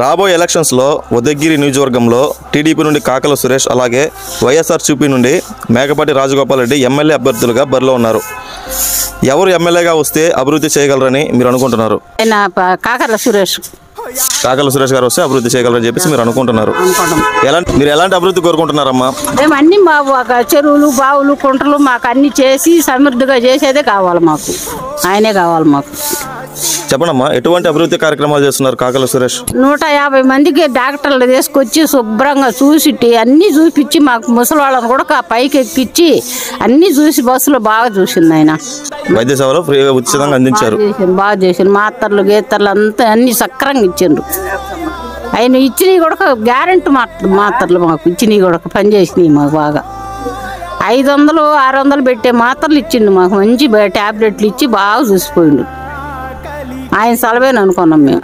రాబోయే ఎలక్షన్స్ లో ఉదయగిరి నియోజకవర్గంలో టీడీపీ నుండి కాకల సురేష్ అలాగే వైఎస్ఆర్సీపీ నుండి మేకపాటి రాజగోపాల్ రెడ్డి ఎమ్మెల్యే అభ్యర్థులుగా బరిలో ఉన్నారు. ఎవరు ఎమ్మెల్యేగా వస్తే అభివృద్ధి చేయగలరని మీరు అనుకుంటున్నారు? కాకల సురేష్ గారు వస్తే అభివృద్ధి చేయగలరని చెప్పేసి మీరు అనుకుంటున్నారు. మీరు ఎలాంటి అభివృద్ధి కోరుకుంటున్నారమ్మా? మేము అన్ని మా చెరువులు బావులు కుంటలు మాకు అన్ని చేసి సమృద్ధిగా చేసేదే కావాలి, మాకు ఆయనే కావాలి. మాకు చెప్పండమ్మా, ఎటువంటి అభివృద్ధి కార్యక్రమాలు చేస్తున్నారు కాకల సురేష్? 150 మందికి డాక్టర్లు తీసుకొచ్చి శుభ్రంగా చూసి అన్ని చూపించి మాకు ముసలి వాళ్ళని కూడా పైకి ఎక్కించి అన్ని చూసి బస్సులో బాగా చూసింది. ఆయన వైద్య సేవలు ఫ్రీగా ఉచితంగా అందించారు. బాగా చేసిండు. మాత్రలు గీతర్లు అంతా అన్ని సక్రంగా ఇచ్చిండ్రు. ఆయన ఇచ్చినవి కూడా గ్యారెంటీ మాత్రలు మాకు ఇచ్చినవి కూడా పనిచేసినాయి. మాకు బాగా 500, 600 పెట్టే మాత్రలు ఇచ్చిండు. మాకు మంచి టాబ్లెట్లు ఇచ్చి బాగా చూసిపోయిండు. ఆయన సలవేను అనుకున్నాం మేము.